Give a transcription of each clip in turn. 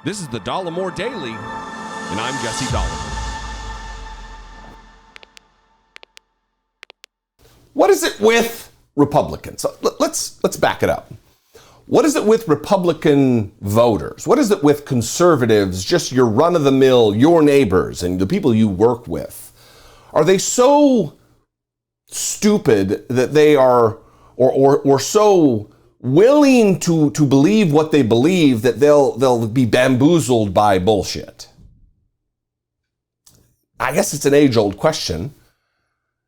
This is the Dollemore Daily, and I'm Jesse Dollemore. What is it with Republicans? Let's back it up. What is it with Republican voters? What is it with conservatives, just your run-of-the-mill, your neighbors, and the people you work with? Are they so stupid that they are, or so willing to believe what they believe that they'll be bamboozled by bullshit? I guess it's an age-old question,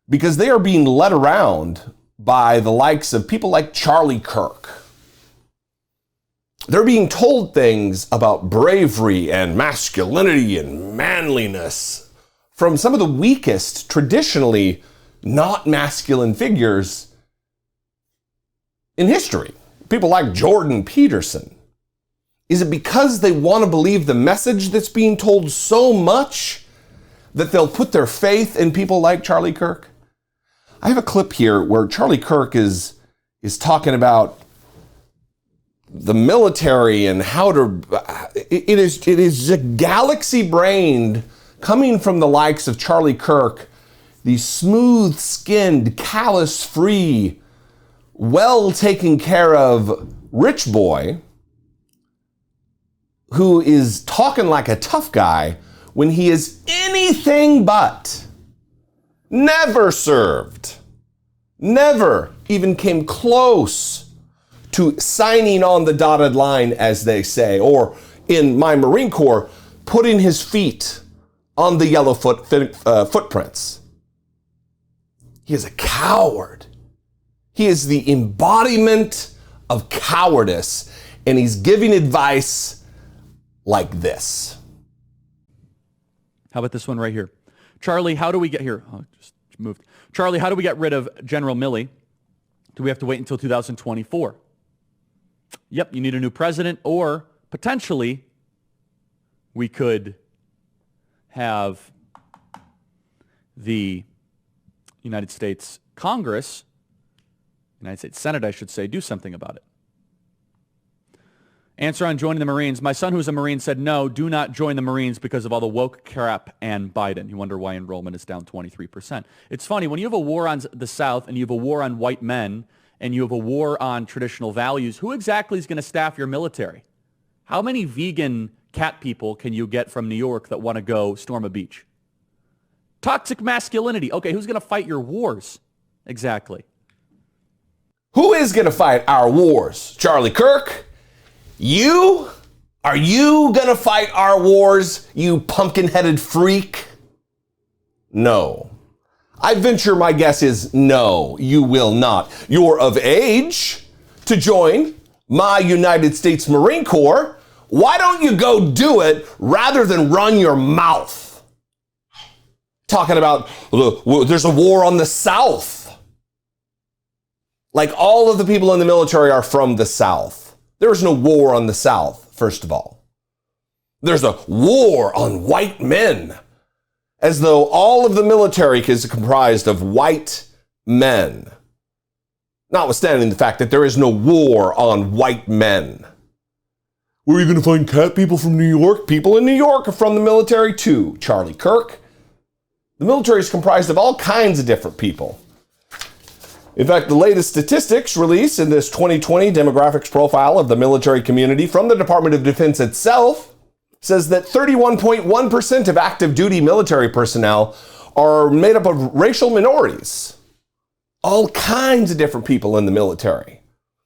because they are being led around by the likes of people like Charlie Kirk. They're being told things about bravery and masculinity and manliness from some of the weakest, traditionally not masculine figures in history. People like Jordan Peterson. Is it because they want to believe the message that's being told so much that they'll put their faith in people like Charlie Kirk? I have a clip here where Charlie Kirk is talking about the military and how to, it is a galaxy-brained, coming from the likes of Charlie Kirk, the smooth-skinned, callus-free, well-taken care of rich boy who is talking like a tough guy when he is anything but. Never served, never even came close to signing on the dotted line, as they say, or in my Marine Corps, putting his feet on the yellow footprints. He is a coward. He is the embodiment of cowardice, and he's giving advice like this. How about this one right here? Charlie, how do we get here? Oh, just moved. Charlie, how do we get rid of General Milley? Do we have to wait until 2024? Yep, you need a new president, or potentially we could have the United States Congress, United States Senate, I should say, do something about it. Answer on joining the Marines. My son, who's a Marine, said, no, do not join the Marines because of all the woke crap and Biden. You wonder why enrollment is down 23%. It's funny, when you have a war on the South and you have a war on white men and you have a war on traditional values, who exactly is going to staff your military? How many vegan cat people can you get from New York that want to go storm a beach? Toxic masculinity. Okay, who's going to fight your wars? Exactly. Who is going to fight our wars? Charlie Kirk? You? Are you gonna fight our wars, you pumpkin-headed freak? No. I venture my guess is no, you will not. You're of age to join my United States Marine Corps. Why don't you go do it rather than run your mouth? Talking about there's a war on the South. Like all of the people in the military are from the South. There is no war on the South, first of all. There's a war on white men, as though all of the military is comprised of white men, notwithstanding the fact that there is no war on white men. Where are you going to find cat people from New York? People in New York are from the military too, Charlie Kirk. The military is comprised of all kinds of different people. In fact, the latest statistics released in this 2020 demographics profile of the military community from the Department of Defense itself says that 31.1% of active duty military personnel are made up of racial minorities. All kinds of different people in the military.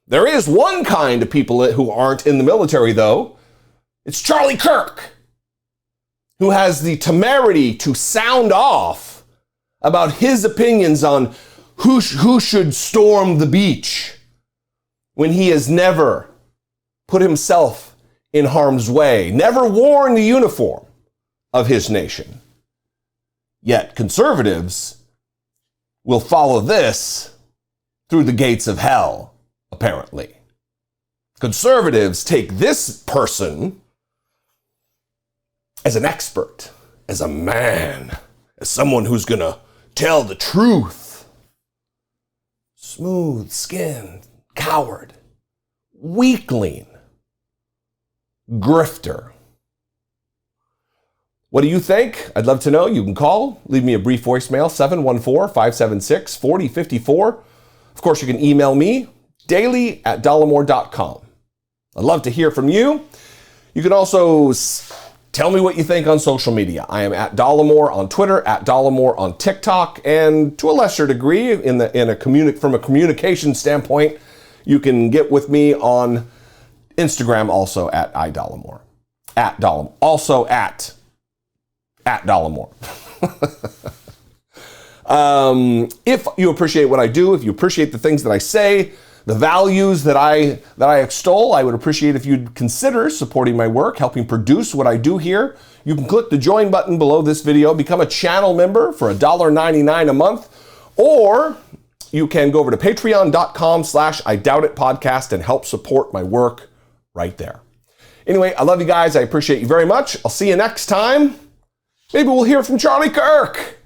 There is one kind of people who aren't in the military, though. It's Charlie Kirk, who has the temerity to sound off about his opinions on who should storm the beach when he has never put himself in harm's way, never worn the uniform of his nation. Yet conservatives will follow this through the gates of hell, apparently. Conservatives take this person as an expert, as a man, as someone who's going to tell the truth. Smooth-skinned, coward, weakling, grifter. What do you think? I'd love to know. You can call, leave me a brief voicemail, 714-576-4054. Of course, you can email me, daily@dollemore.com. I'd love to hear from you. You can also tell me what you think on social media. I am at Dollemore on Twitter, at Dollemore on TikTok, and to a lesser degree, from a communication standpoint, you can get with me on Instagram also at iDollemore. At Dollemore. Also at Dollemore. If you appreciate what I do, if you appreciate the things that I say, the values that I extol, I would appreciate if you'd consider supporting my work, helping produce what I do here. You can click the join button below this video, become a channel member for $1.99 a month, or you can go over to patreon.com/IDoubtItPodcast and help support my work right there. Anyway, I love you guys. I appreciate you very much. I'll see you next time. Maybe we'll hear from Charlie Kirk.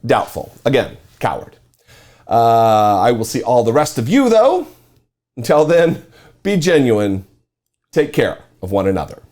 Doubtful. Again, coward. I will see all the rest of you, though. Until then, be genuine. Take care of one another.